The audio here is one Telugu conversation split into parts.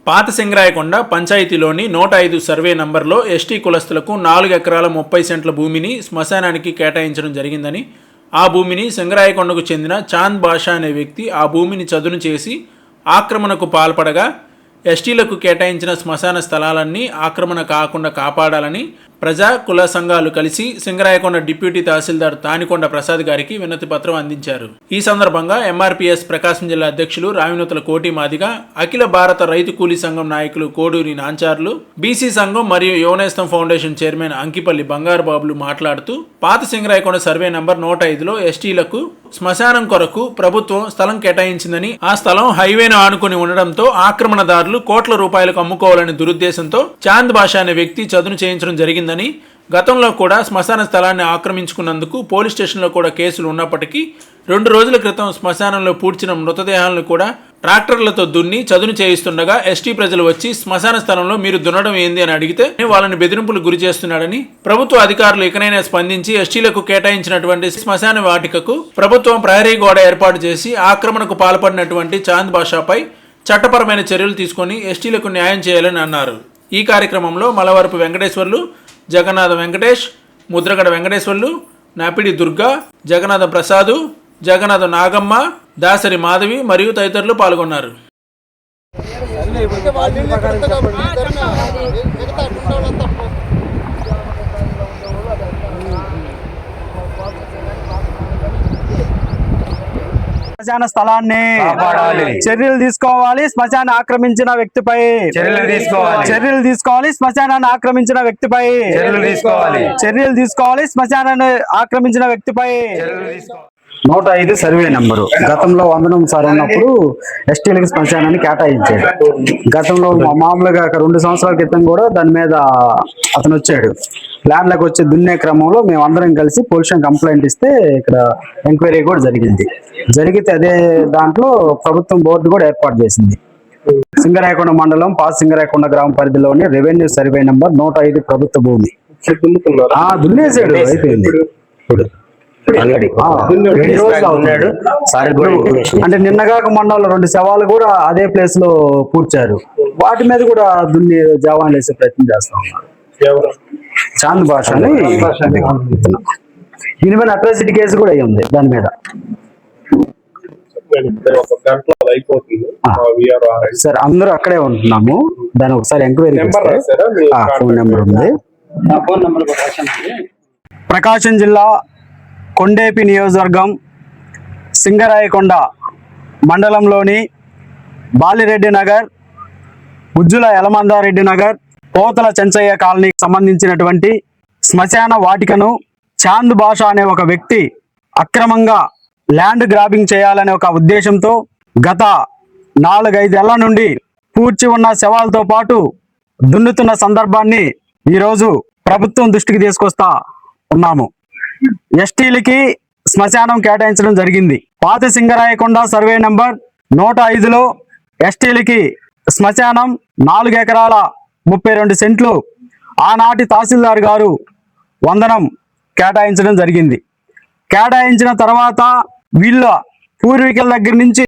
పాత సింగరాయకొండ పంచాయతీలోని 105 సర్వే నంబర్లో ఎస్టీ కులస్తులకు 4 ఎకరాల 30 సెంట్ల భూమిని శ్మశానానికి కేటాయించడం జరిగిందని, ఆ భూమిని సింగరాయకొండకు చెందిన చాంద్ బాషా అనే వ్యక్తి ఆ భూమిని చదును చేసి ఆక్రమణకు పాల్పడగా ఎస్టీలకు కేటాయించిన శ్మశాన స్థలాలన్నీ ఆక్రమణ కాకుండా కాపాడాలని ప్రజా కుల సంఘాలు కలిసి సింగరాయకొండ డిప్యూటీ తహసీల్దార్ తానికొండ ప్రసాద్ గారికి వినతి పత్రం అందించారు. ఈ సందర్భంగా ఎంఆర్పీఎస్ ప్రకాశం జిల్లా అధ్యక్షులు రావినూతల కోటి మాదిగ, అఖిల భారత రైతు కూలీ సంఘం నాయకులు కోడూరి నాంచార్లు, బీసీ సంఘం మరియు యువనేస్తం ఫౌండేషన్ చైర్మన్ అంకిపల్లి బంగారు బాబులు మాట్లాడుతూ, పాత సింగరాయకొండ సర్వే నంబర్ 105లో ఎస్టీలకు శ్మశానం కొరకు ప్రభుత్వం స్థలం కేటాయించిందని, ఆ స్థలం హైవేను ఆనుకుని ఉండడంతో ఆక్రమణదారులు కోట్ల రూపాయలకు అమ్ముకోవాలనే దురుద్దేశంతో చాంద్ బాషా అనే వ్యక్తి చదును చేయించడం జరిగిందని, గతంలో కూడా శ్మశాన స్థలాన్ని ఆక్రమించుకున్నందుకు పోలీస్ స్టేషన్లో కూడా కేసులు ఉన్నప్పటికీ 2 రోజుల క్రితం శ్మశానంలో పూడ్చిన మృతదేహాలను కూడా ట్రాక్టర్లతో దున్ని చదును చేయిస్తుండగా ఎస్టీ ప్రజలు వచ్చి శ్మశాన స్థలంలో మీరు దున్నడం ఏంది అని అడిగితే వాళ్ళని బెదిరింపులు గురి చేస్తున్నాడని, ప్రభుత్వ అధికారులు ఇకనైనా స్పందించి ఎస్టీలకు కేటాయించినటువంటి శ్మశాన వాటికకు ప్రభుత్వం ప్రహరీ గోడ ఏర్పాటు చేసి ఆక్రమణకు పాల్పడినటువంటి చాంద్ బాషాపై చట్టపరమైన చర్యలు తీసుకొని ఎస్టీలకు న్యాయం చేయాలని అన్నారు. ఈ కార్యక్రమంలో మలవరపు వెంకటేశ్వర్లు, జగన్నాథ వెంకటేష్, ముద్రగడ వెంకటేశ్వర్లు, నాపిడి దుర్గా, జగన్నాథ ప్రసాదు, జగన్నాథ నాగమ్మ, దాసరి మాధవి మరియు తదితరులు పాల్గొన్నారు. శ్మశాన స్థలాన్ని చర్యలు తీసుకోవాలి. శ్మశాన్ని ఆక్రమించిన వ్యక్తిపై చర్యలు తీసుకోవాలి. శ్మశానాన్ని ఆక్రమించిన వ్యక్తిపై చర్యలు తీసుకోవాలి. శ్మశానాన్ని ఆక్రమించిన వ్యక్తిపై 105 సర్వే నెంబరు గతంలో వందనం సార్ ఉన్నప్పుడు ఎస్టీలకి శ్మశానాన్ని కేటాయించాడు. గతంలో మామూలుగా 2 సంవత్సరాల క్రితం కూడా దాని మీద అతను వచ్చాడు. ల్యాండ్లకు వచ్చి దున్నే క్రమంలో మేము అందరం కలిసి పొల్యూషన్ కంప్లైంట్ ఇస్తే ఇక్కడ ఎంక్వైరీ కూడా జరిగితే అదే దాంట్లో ప్రభుత్వం బోర్డు కూడా ఏర్పాటు చేసింది. సింగరాయకొండ మండలం పాత సింగరాయకొండ గ్రామ పరిధిలోని రెవెన్యూ సర్వే నెంబర్ 105 ప్రభుత్వ భూమి దున్నేసాడు. అయిపోయింది అంటే నిన్నగాక మండలంలో 2 శవాలు కూడా అదే ప్లేస్ లో పూడ్చారు. వాటి మీద కూడా దున్ని జవాన్లు వేసే ప్రయత్నం చేస్తా ఉన్నారు. చాంద్ బాషా అని దీని మీద అట్రాసిటీ కేసు కూడా అయ్యి ఉంది. దాని మీద సార్ అందరూ అక్కడే ఉంటున్నాము. దాని ఒకసారి ఎంక్వైరీ ఫోన్ నెంబర్ ఉంది. ప్రకాశం జిల్లా కొండేపి నియోజకవర్గం సింగరాయకొండ మండలంలోని బాలిరెడ్డి నగర్, ఉజ్జుల యలమందారెడ్డి నగర్, పోతల చెంచయ్య కాలనీకి సంబంధించినటువంటి శ్మశాన వాటికను చాంద్ బాషా అనే ఒక వ్యక్తి అక్రమంగా ల్యాండ్ గ్రాబింగ్ చేయాలనే ఒక ఉద్దేశంతో గత 4-5 ఏళ్ల నుండి పూడ్చి ఉన్న శవాలతో పాటు దున్నుతున్న సందర్భాన్ని ఈరోజు ప్రభుత్వం దృష్టికి తీసుకొస్తా ఉన్నాము. ఎస్టీలకి శ్మశానం కేటాయించడం జరిగింది. పాత సింగరాయకొండ సర్వే నంబర్ 105లో ఎస్టీలకి శ్మశానం 4 ఎకరాల 32 సెంట్లు ఆనాటి తహసీల్దార్ గారు వందనం కేటాయించడం జరిగింది. కేటాయించిన తర్వాత వీళ్ళ పూర్వీకుల దగ్గర నుంచి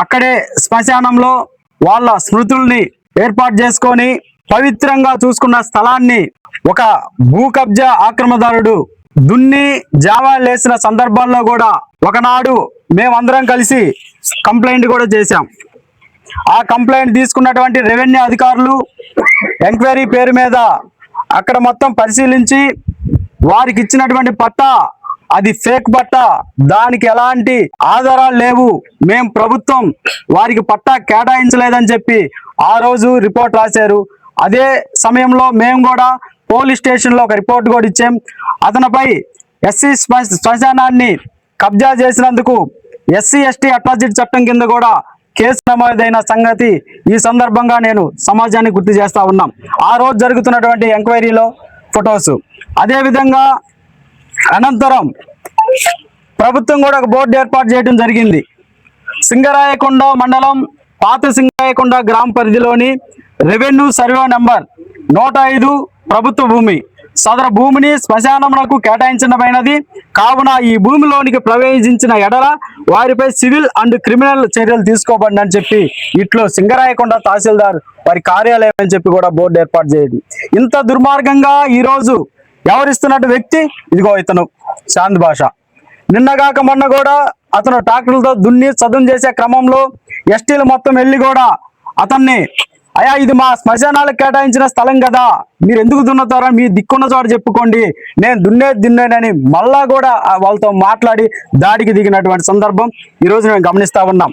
అక్కడే శ్మశానంలో వాళ్ళ స్మృతుల్ని ఏర్పాటు చేసుకొని పవిత్రంగా చూసుకున్న స్థలాన్ని ఒక భూ కబ్జా ఆక్రమణదారుడు దున్ని జావాలేసిన సందర్భాల్లో కూడా ఒకనాడు మేమందరం కలిసి కంప్లైంట్ కూడా చేశాం. ఆ కంప్లైంట్ తీసుకున్నటువంటి రెవెన్యూ అధికారులు ఎంక్వైరీ పేరు మీద అక్కడ మొత్తం పరిశీలించి వారికి ఇచ్చినటువంటి పట్టా అది ఫేక్ పట్టా, దానికి ఎలాంటి ఆధారాలు లేవు, మేము ప్రభుత్వం వారికి పట్టా కేటాయించలేదని చెప్పి ఆ రోజు రిపోర్ట్ రాశారు. అదే సమయంలో మేము కూడా పోలీస్ స్టేషన్లో ఒక రిపోర్ట్ కూడా ఇచ్చాం. అతనిపై ఎస్సీ శ్మశానాన్ని కబ్జా చేసినందుకు ఎస్సీ ఎస్టీ అట్రాసిటీ చట్టం కింద కూడా కేసు నమోదైన సంగతి ఈ సందర్భంగా నేను సమాజానికి గుర్తు చేస్తా ఉన్నాం. ఆ రోజు జరుగుతున్నటువంటి ఎంక్వైరీలో ఫొటోస్. అదేవిధంగా అనంతరం ప్రభుత్వం కూడా ఒక బోర్డు ఏర్పాటు చేయడం జరిగింది. సింగరాయకొండ మండలం పాత సింగరాయకొండ గ్రామ పరిధిలోని రెవెన్యూ సర్వే నంబర్ 105 ప్రభుత్వ భూమి సదరు భూమిని శ్మశానములకు కేటాయించడమైనది. కావున ఈ భూమిలోనికి ప్రవేశించిన ఎడల వారిపై సివిల్ అండ్ క్రిమినల్ చర్యలు తీసుకోబడి అని చెప్పి ఇట్లో సింగరాయకొండ తహసీల్దార్ వారి కార్యాలయం అని చెప్పి కూడా బోర్డు ఏర్పాటు చేయండి. ఇంత దుర్మార్గంగా ఈరోజు వ్యవహరిస్తున్నట్టు వ్యక్తి ఇదిగో ఇతను చాంద్ బాషా. నిన్నగాక మొన్న కూడా అతను ట్రాక్టర్లతో దున్ని చదును చేసే క్రమంలో ఎస్టీలు మొత్తం వెళ్ళి కూడా అతన్ని, అయ్యా ఇది మా శ్మశానాలకు కేటాయించిన స్థలం కదా, మీరు ఎందుకు దున్నుతారో మీ దిక్కున్న చోట చెప్పుకోండి, నేను దున్నేనని మళ్ళా కూడా వాళ్ళతో మాట్లాడి దాడికి దిగినటువంటి సందర్భం ఈరోజు మేము గమనిస్తా ఉన్నాం.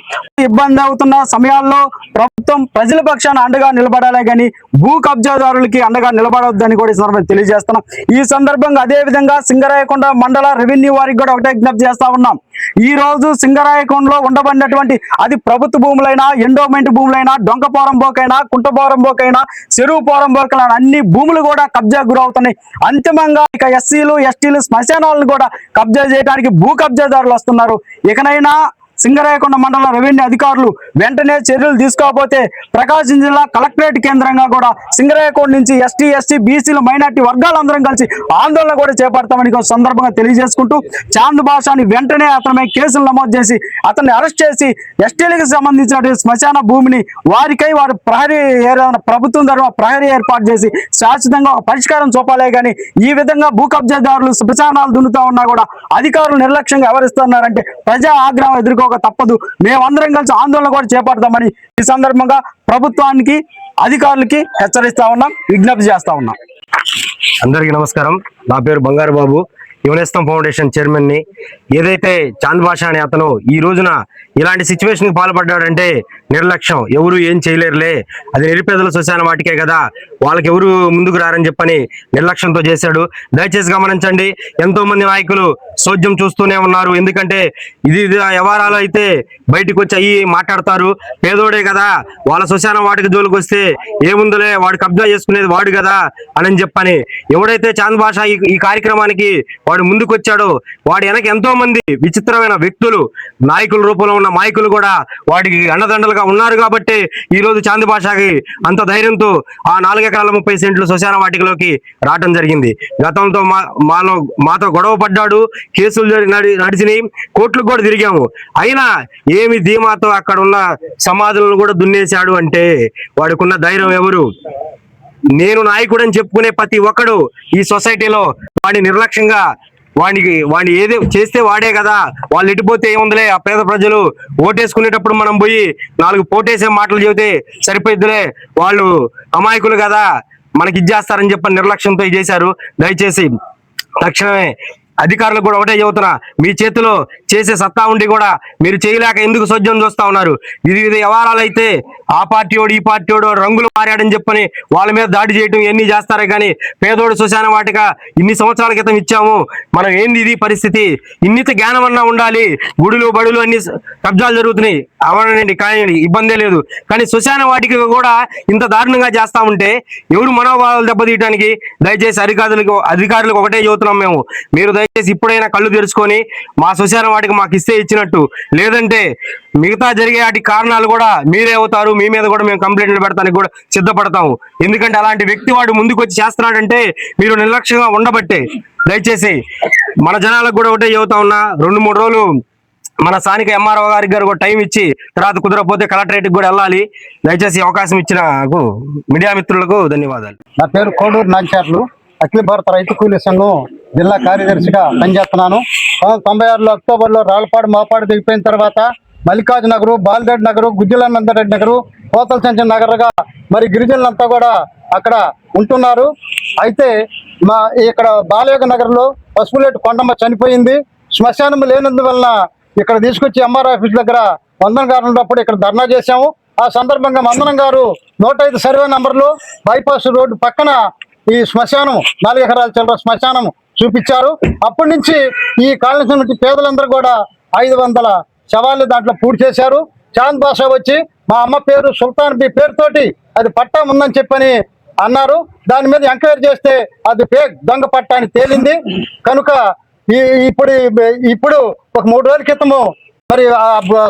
ఇబ్బంది అవుతున్న సమయాల్లో ప్రభుత్వం ప్రజల పక్షాన అండగా నిలబడాలే కానీ భూ కబ్జాదారులకి అండగా నిలబడవద్దని కూడా ఈ సందర్భంగా తెలియజేస్తున్నాం. ఈ సందర్భంగా అదే విధంగా సింగరాయకొండ మండల రెవెన్యూ వారికి కూడా ఒకటే విజ్ఞప్తి చేస్తా ఉన్నాం. ఈ రోజు సింగరాయకొండలో ఉండబడినటువంటి అది ప్రభుత్వ భూములైనా, ఎండోమెంట్ భూములైనా, డొంక పోరంబోకైనా, కుంట పోరంబోకైనా, చెరువు పోరంబోకైనా అన్ని భూములు కూడా కబ్జా గురవుతున్నాయి. అంతిమంగా ఇక ఎస్సీలు, ఎస్టీలు శ్మశానాలను కూడా కబ్జా చేయడానికి భూ కబ్జాదారులు వస్తున్నారు. ఇకనైనా సింగరాయకొండ మండల రెవెన్యూ అధికారులు వెంటనే చర్యలు తీసుకోకపోతే ప్రకాశం జిల్లా కలెక్టరేట్ కేంద్రంగా కూడా సింగరాయకొండ నుంచి ఎస్టీ, ఎస్సీ, బీసీలు, మైనార్టీ వర్గాలందరం కలిసి ఆందోళన కూడా చేపడతామని సందర్భంగా తెలియజేసుకుంటూ చాంద్ బాషాని వెంటనే అతనిపై కేసులు నమోదు చేసి అతన్ని అరెస్ట్ చేసి ఎస్టీలకు సంబంధించిన శ్మశాన భూమిని వారికై వారు ప్రహరీ ప్రభుత్వం ద్వారా ప్రహరీ ఏర్పాటు చేసి శాశ్వతంగా ఒక పరిష్కారం చూపాలే కానీ ఈ విధంగా భూ కబ్జాదారులు శ్మశానాలు దున్నుతా ఉన్నా కూడా అధికారులు నిర్లక్ష్యంగా వ్యవహరిస్తున్నారంటే ప్రజా ఆగ్రహం ఎదుర్కోక తప్పదు. మేమందరం కలిసి ఆందోళన కూడా చేపడతామని ఈ సందర్భంగా ప్రభుత్వానికి, అధికారులకి హెచ్చరిస్తా ఉన్నాం, విజ్ఞప్తి చేస్తా ఉన్నాం. అందరికీ నమస్కారం. నా పేరు బంగారు బాబు, యువనేస్తం ఫౌండేషన్ చైర్మన్ ని. ఏదైతే చాంద్ బాషా అనే అతను ఈ రోజున ఇలాంటి సిచ్యువేషన్ కి పాల్పడ్డాడంటే నిర్లక్ష్యం, ఎవరు ఏం చేయలేరులే, అది నిరుపేదల శ్మశాన వాటికే కదా, వాళ్ళకి ఎవరు ముందుకు రారని చెప్పని నిర్లక్ష్యంతో చేశాడు. దయచేసి గమనించండి, ఎంతో మంది నాయకులు సోద్యం చూస్తూనే ఉన్నారు. ఎందుకంటే ఇది వ్యవహారాలు అయితే బయటకు వచ్చి అయ్యి మాట్లాడతారు. పేదోడే కదా, వాళ్ళ శ్మశాన వాటికి జోలికి వస్తే ఏముందులే, వాడు కబ్జా చేసుకునేది వాడు కదా అని చెప్పని ఎవడైతే చాంద్ బాషా ఈ కార్యక్రమానికి వాడు ముందుకు వచ్చాడో వాడి వెనక ఎంతో మంది విచిత్రమైన వ్యక్తులు, నాయకుల రూపంలో ఉన్న నాయకులు కూడా వాడికి అండదండలుగా ఉన్నారు. కాబట్టి ఈ రోజు చాంద్ బాషాకి అంత ధైర్యంతో ఆ 4 ఎకరాల 30 సెంట్లు శ్మశాన వాటికలోకి రావడం జరిగింది. గతంతో మాతో గొడవ పడ్డాడు, కేసులు నడిచినాయి, కోర్టులకు కూడా తిరిగాము. అయినా ఏమి ధీమాతో అక్కడ ఉన్న సమాధులను కూడా దున్నేశాడు అంటే వాడికున్న ధైర్యం ఎవరు? నేను నాయకుడు అని చెప్పుకునే ప్రతి ఒక్కడు ఈ సొసైటీలో వాడిని నిర్లక్ష్యంగా వాడిని ఏదో చేస్తే వాడే కదా, వాళ్ళు ఎటుపోతే ఏముందిలే, ఆ పేద ప్రజలు ఓటేసుకునేటప్పుడు మనం పోయి 4 పోటేసే మాటలు చెబితే సరిపోయిద్దిలే, వాళ్ళు అమాయకులు కదా మనకి ఇచ్చేస్తారని చెప్పని నిర్లక్ష్యంతో చేశారు. దయచేసి తక్షణమే అధికారులకు కూడా ఒకటే చెబుతున్నా, మీ చేతిలో చేసే సత్తా ఉండి కూడా మీరు చేయలేక ఎందుకు సోద్యం చూస్తా ఉన్నారు? ఇది వ్యవహారాలు అయితే ఆ పార్టీ వాడు, ఈ పార్టీ వాడు రంగులు మారాడని చెప్పని వాళ్ళ మీద దాడి చేయటం ఇవన్నీ చేస్తారే కానీ పేదోడు శ్మశాన వాటిక ఇన్ని సంవత్సరాల క్రితం ఇచ్చాము, మనం ఏంది ఇది పరిస్థితి, ఇన్నిత జ్ఞానం అన్నా ఉండాలి. గుడులు బడులు అన్ని కబ్జాలు జరుగుతున్నాయి, అవనండి కానీ ఇబ్బందే లేదు, కానీ శ్మశాన వాటికి కూడా ఇంత దారుణంగా చేస్తా ఉంటే ఎవరు మనోభావాలు దెబ్బతీయడానికి? దయచేసి అధికారులకు ఒకటే చెబుతున్నాం మేము, మీరు దయచేసి ఇప్పుడైనా కళ్ళు తెరుచుకొని మా శ్మశాన వాటికి మాకు ఇస్తే ఇచ్చినట్టు, లేదంటే మిగతా జరిగే వాటి కారణాలు కూడా మీరే అవుతారు, మీ మీద కూడా మేము కంప్లైంట్లు పెడతానికి కూడా సిద్ధపడతాము. ఎందుకంటే అలాంటి వ్యక్తి వాడు ముందుకు వచ్చి చేస్తున్నాడంటే మీరు నిర్లక్ష్యంగా ఉండబట్టే. దయచేసి మన జనాలకు కూడా ఒకటే చెబుతా ఉన్నా, 2-3 రోజులు మన స్థానిక ఎంఆర్ఓ గారికి కూడా టైం ఇచ్చి తర్వాత కుదరకపోతే కలెక్టరేట్కి కూడా వెళ్ళాలి. దయచేసి అవకాశం ఇచ్చిన మీడియా మిత్రులకు ధన్యవాదాలు. నా పేరు కోడూరు నాంచార్లు, అఖిల భారత రైతు కూలీ సంఘం జిల్లా కార్యదర్శిగా పనిచేస్తున్నాను. 1996 అక్టోబర్లో రాళ్పాడు మాపాడు దిగిపోయిన తర్వాత మల్లికార్జున నగరు, బాలిరెడ్డి నగరు, గుజ్జులానందరెడ్డి నగరు, పోతల చెంచన్ నగరుగా మరి గిరిజనులంతా కూడా అక్కడ ఉంటున్నారు. అయితే ఇక్కడ బాలయోగ నగర్లో పసుపులేటి కొండమ్మ చనిపోయింది. శ్మశానం లేనందువలన ఇక్కడ తీసుకొచ్చి ఎంఆర్ ఆఫీస్ దగ్గర వందనం గారు ఉన్నప్పుడు ఇక్కడ ధర్నా చేశాము. ఆ సందర్భంగా వందనం గారు 105 సర్వే నంబర్లు బైపాస్ రోడ్డు పక్కన ఈ శ్మశానం 4 ఎకరాల చిల్లర శ్మశానం చూపించారు. అప్పటి నుంచి ఈ కాలనీ నుంచి పేదలందరూ కూడా 500 శవాల్ని దాంట్లో పూర్తి చేశారు. చాంద్ బాషా వచ్చి మా అమ్మ పేరు సుల్తాన్ బి పేరుతోటి అది పట్టా ఉందని చెప్పని అన్నారు. దాని మీద ఎంక్వైరీ చేస్తే అది ఫేక్, దొంగ పట్టా అని తేలింది. కనుక ఇప్పుడు ఒక 3 రోజుల క్రితము మరి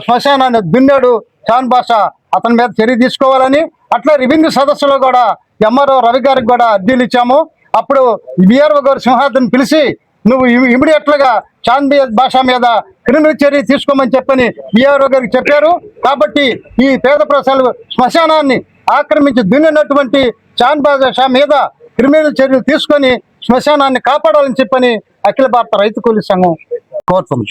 శ్మశానాన్ని దున్నాడు చాంద్ బాషా, అతని మీద చర్య తీసుకోవాలని, అట్లా రెవెన్యూ సదస్సులో కూడా ఎంఆర్ఓ రవి గారికి కూడా అర్జీలు ఇచ్చాము. అప్పుడు బిఆర్ఓ గారు సింహాద్రిని పిలిచి నువ్వు ఇమీడియట్లుగా చాంద్ భాష మీద క్రిమినల్ చర్య తీసుకోమని చెప్పని బిఆర్ఓ గారికి చెప్పారు. కాబట్టి ఈ పేద ప్రజలు శ్మశానాన్ని ఆక్రమించి దున్నినటువంటి చాంద్ భాష మీద క్రిమినల్ చర్యలు తీసుకొని శ్మశానాన్ని కాపాడాలని చెప్పని అఖిల భారత రైతు కూలీ సంఘం కోరుతుంది.